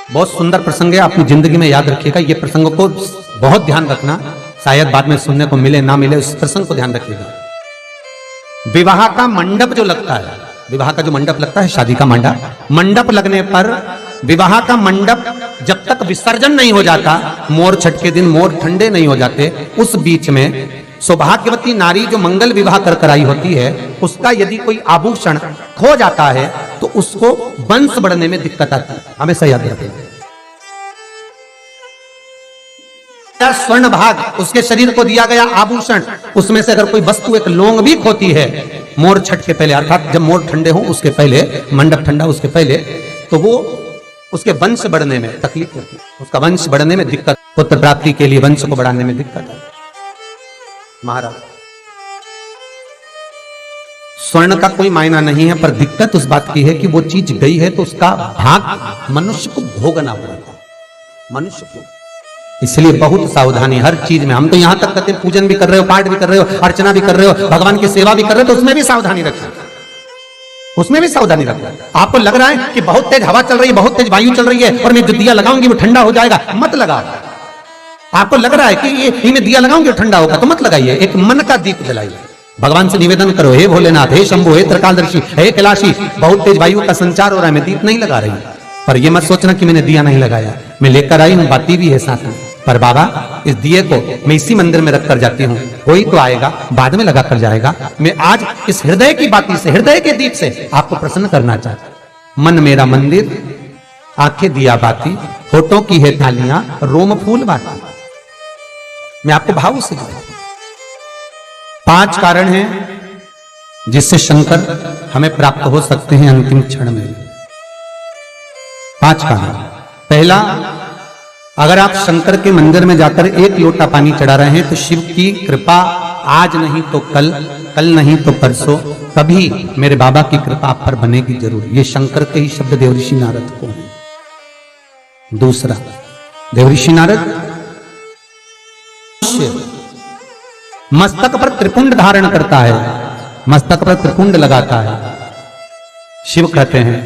बहुत सुंदर प्रसंग है, अपनी जिंदगी में याद रखिएगा। ये प्रसंग को बहुत ध्यान रखना, शायद बाद में सुनने को मिले ना मिले, उस प्रसंग को ध्यान रखिएगा। विवाह का मंडप जो लगता है, विवाह का जो मंडप लगता है, शादी का मंडप लगने पर विवाह का मंडप जब तक विसर्जन नहीं हो जाता, मोर छठ के दिन मोर ठंडे नहीं हो जाते, उस बीच में सौभाग्यवती नारी जो मंगल विवाह कर आई होती है, उसका यदि कोई आभूषण खो जाता है तो उसको वंश बढ़ने में दिक्कत आती है। हमेशा याद रखें, स्वर्ण भाग उसके शरीर को दिया गया आभूषण, उसमें से अगर कोई वस्तु एक लौंग भी खोती है मोर छठ के पहले, अर्थात जब मोर ठंडे हो उसके पहले, मंडप ठंडा उसके पहले, तो वो उसके वंश बढ़ने में तकलीफ होती है, उसका वंश बढ़ने में दिक्कत, पुत्र प्राप्ति के लिए वंश को बढ़ाने में दिक्कत है। महाराज, स्वर्ण का कोई मायना नहीं है, पर दिक्कत उस बात की है कि वो चीज गई है तो उसका भाग मनुष्य को भोगना पड़ता है, मनुष्य को। इसलिए बहुत सावधानी हर चीज में। हम तो यहां तक कहते हैं, पूजन भी कर रहे हो, पाठ भी कर रहे हो, अर्चना भी कर रहे हो, भगवान की सेवा भी कर रहे हो, तो उसमें भी सावधानी रखें, उसमें भी सावधानी रखना। आपको लग रहा है कि बहुत तेज हवा चल रही है, बहुत तेज वायु चल रही है और मैं जो दिया लगाऊंगी वो ठंडा हो जाएगा, मत लगा। आपको लग रहा है कि ये मैं दिया लगाऊंगी ठंडा होगा, तो मत लगाइए। एक मन का दीप जलाइए, भगवान से निवेदन करो, हे भोलेनाथ, हे शंभु, हे त्रिकालदर्शी, हे कैलाशी, बहुत तेज वायु का संचार हो रहा है, मैं दीप नहीं लगा रही। पर ये मत सोचना कि मैंने दिया नहीं लगाया, मैं लेकर आई हूं, बाती भी है साथ में, पर बाबा इस दिए को मैं इसी मंदिर में रख कर जाती हूँ, कोई तो आएगा बाद में लगा कर जाएगा। मैं आज इस हृदय की बाती से, हृदय के दीप से आपको प्रसन्न करना चाहता हूं। मन मेरा मंदिर, आंखें दिया बाती, होठों की है थालियां, रोम फूल बाती। मैं आपको भाव से 5 कारण हैं जिससे शंकर हमें प्राप्त हो सकते हैं अंतिम क्षण में। 5 कारण। पहला, अगर आप शंकर के मंदिर में जाकर 1 लोटा पानी चढ़ा रहे हैं तो शिव की कृपा आज नहीं तो कल, कल नहीं तो परसों, कभी मेरे बाबा की कृपा आप पर बनेगी जरूर। ये शंकर के ही शब्द देवऋषि नारद को हैं। दूसरा, देवऋषि नारद मस्तक पर त्रिपुंड धारण करता है, मस्तक पर त्रिपुंड लगाता है। शिव कहते हैं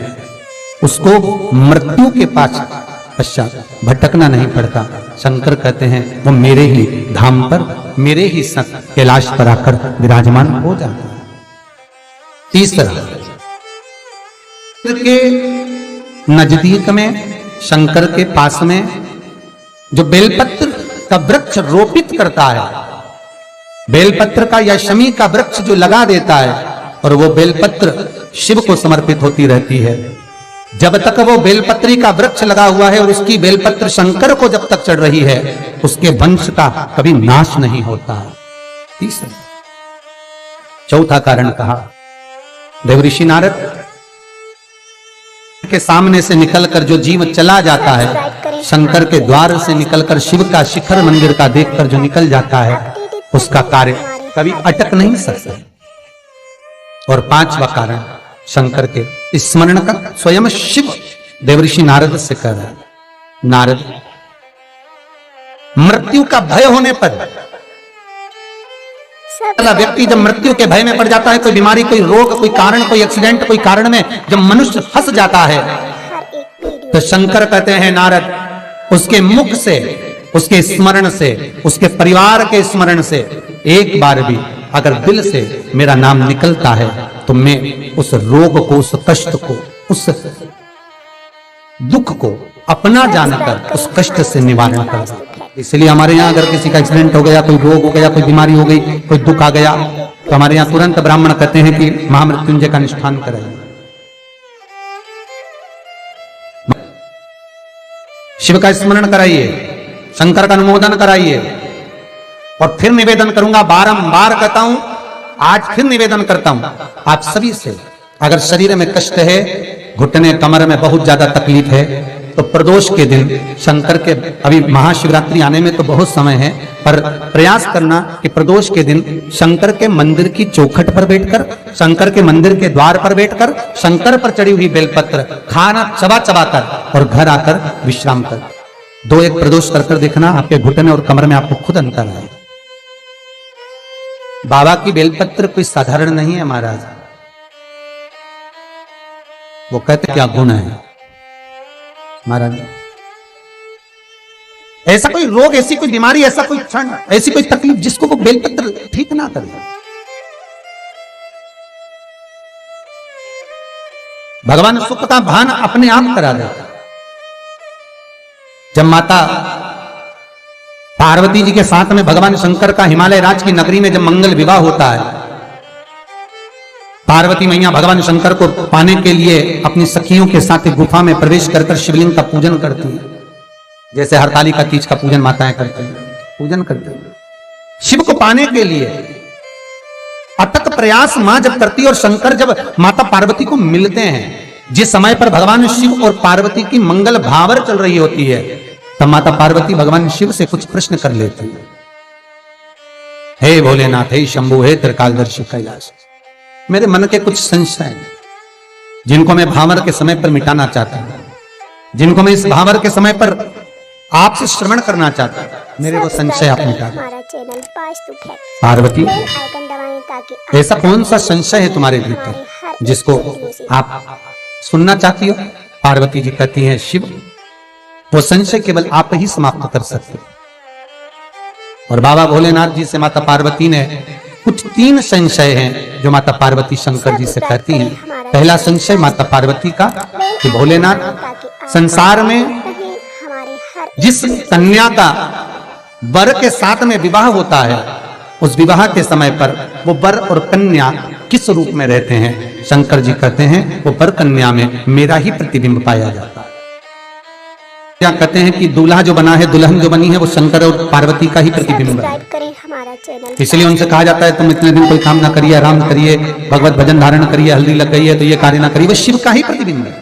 उसको मृत्यु के पश्चात भटकना नहीं पड़ता। शंकर कहते हैं वो मेरे ही धाम पर, मेरे ही संग कैलाश पर आकर विराजमान हो जाता है। तीसरा, के नजदीक में, शंकर के पास में जो बेलपत्र का वृक्ष रोपित करता है, बेलपत्र का या शमी का वृक्ष जो लगा देता है, और वो बेलपत्र शिव को समर्पित होती रहती है। जब तक वो बेलपत्री का वृक्ष लगा हुआ है और उसकी बेलपत्र शंकर को जब तक चढ़ रही है, उसके वंश का कभी नाश नहीं होता। तीसरा, चौथा कारण कहा, देवऋषि नारद के सामने से निकलकर जो जीव चला जाता है, शंकर के द्वार से निकलकर शिव का शिखर मंदिर का देखकर जो निकल जाता है, उसका कार्य कभी अटक नहीं सकता। और 5वां कारण, शंकर के स्मरण का स्वयं शिव देवऋषि नारद से कर रहा है। नारद, मृत्यु का भय होने पर, व्यक्ति जब मृत्यु के भय में पड़ जाता है, कोई बीमारी, कोई रोग, कोई कारण, कोई एक्सीडेंट, कोई कारण में जब मनुष्य फंस जाता है, तो शंकर कहते हैं नारद, उसके मुख से, उसके स्मरण से, उसके परिवार के स्मरण से एक बार भी अगर दिल से मेरा नाम निकलता है तो मैं उस रोग को, उस कष्ट को, उस दुख को अपना जानकर उस कष्ट से निवारण कर। इसलिए हमारे यहाँ अगर किसी का एक्सीडेंट हो गया, कोई रोग हो गया, कोई बीमारी हो गई, कोई दुख आ गया, तो हमारे यहाँ तुरंत ब्राह्मण कहते हैं कि महामृत्युंजय का अनुष्ठान कराइए, शिव का स्मरण कराइए, शंकर का अनुमोदन कराइए। और फिर निवेदन करूंगा, बारंबार कहता हूं, आज फिर निवेदन करता हूं आप सभी से, अगर शरीर में कष्ट है, घुटने कमर में बहुत ज्यादा तकलीफ है, तो प्रदोष के दिन शंकर के, अभी महाशिवरात्रि आने में तो बहुत समय है, पर प्रयास करना कि प्रदोष के दिन शंकर के मंदिर की चौखट पर बैठकर, शंकर के मंदिर के द्वार पर बैठकर, शंकर पर चढ़ी हुई बेलपत्र खाना चबा चबा कर और घर आकर विश्राम कर 2-1 प्रदोष कर देखना, आपके घुटने और कमर में आपको खुद अंतर आए। बाबा की बेलपत्र कोई साधारण नहीं है महाराज, वो कहते क्या गुण है महाराज, ऐसा कोई रोग, ऐसी कोई बीमारी, ऐसा कोई क्षण, ऐसी कोई तकलीफ जिसको वो बेलपत्र ठीक ना करे। भगवान सुख का भान अपने आप करा देता। जब माता पार्वती जी के साथ में भगवान शंकर का हिमालय राज की नगरी में जब मंगल विवाह होता है, पार्वती मैया भगवान शंकर को पाने के लिए अपनी सखियों के साथ गुफा में प्रवेश कर शिवलिंग का पूजन करती है, जैसे हरतालिका तीज का पूजन माताएं करती हैं, पूजन करती हैं। शिव को पाने के लिए अथक प्रयास मां जब करती है, और शंकर जब माता पार्वती को मिलते हैं, जिस समय पर भगवान शिव और पार्वती की मंगल भावर चल रही होती है, तब माता पार्वती भगवान शिव से कुछ प्रश्न कर लेती है। हे भोलेनाथ, हे शंभु, हे त्रिकालदर्शी कैलाश, मेरे मन के कुछ संशय हैं जिनको मैं भावर के समय पर मिटाना चाहता हूं, जिनको मैं इस भावर के समय पर आपसे श्रवण करना चाहता हूं, मेरे वो संशय आप मिटा दो। पार्वती, ऐसा कौन सा संशय है तुम्हारे भीतर जिसको आप सुनना चाहती हो? पार्वती जी कहती हैं, शिव, वो संशय केवल आप ही समाप्त कर सकते हो। और बाबा भोलेनाथ जी से माता पार्वती ने कुछ 3 संशय हैं जो माता पार्वती शंकर जी से कहती हैं। पहला संशय माता पार्वती का कि भोलेनाथ, संसार में जिस कन्या का वर के साथ में विवाह होता है, उस विवाह के समय पर वो वर और कन्या किस रूप में रहते हैं? शंकर जी कहते हैं, वो वर कन्या में मेरा ही प्रतिबिंब पाया जाता है। क्या कहते हैं कि दूल्हा जो बना है, दुल्हन जो बनी है, वो शंकर और पार्वती का ही प्रतिबिंब है। इसलिए उनसे कहा जाता है, तुम इतने दिन कोई काम ना करिए, आराम करिए, भगवत भजन धारण करिए, हल्दी लग गई है तो ये कार्य ना करिए, वो शिव का ही प्रतिबिंब है।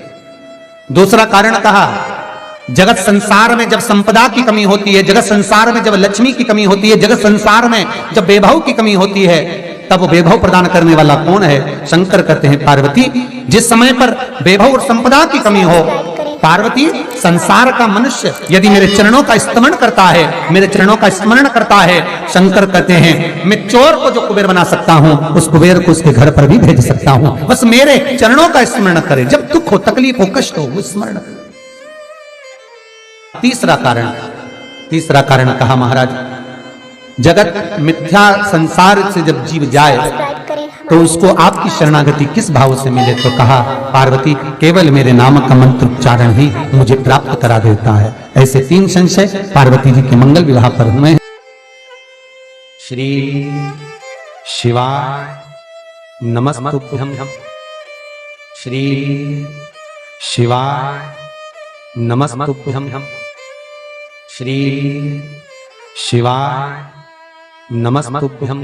दूसरा कारण कहा, जगत संसार में जब संपदा की कमी होती है, जगत संसार में जब लक्ष्मी की कमी होती है, जगत संसार में जब वैभव की कमी होती है, तब वो वैभव प्रदान करने वाला कौन है? शंकर कहते हैं, पार्वती, जिस समय पर वैभव और संपदा की कमी हो, पार्वती, संसार का मनुष्य यदि मेरे चरणों का स्मरण करता है, मेरे चरणों का स्मरण करता है, शंकर कहते हैं, मैं चोर को जो कुबेर बना सकता हूं, उस कुबेर को उसके घर पर भी भेज सकता हूं, बस मेरे चरणों का स्मरण करे। जब दुख हो, तकलीफ हो, कष्ट हो, वो स्मरण करे। तीसरा कारण कहा महाराज, जगत मिथ्या संसार से जब जीव जाए तो उसको आपकी शरणागति किस भाव से मिले? तो कहा, पार्वती, केवल मेरे नाम का मंत्र उच्चारण ही मुझे प्राप्त करा देता है। ऐसे 3 संशय पार्वती जी के मंगल विवाह पर हुए हैं। श्री शिवाय नमस्तुभ्यं, श्री शिवाय नमस्तुभ्यं, श्री शिवाय नमस्तुभ्यं।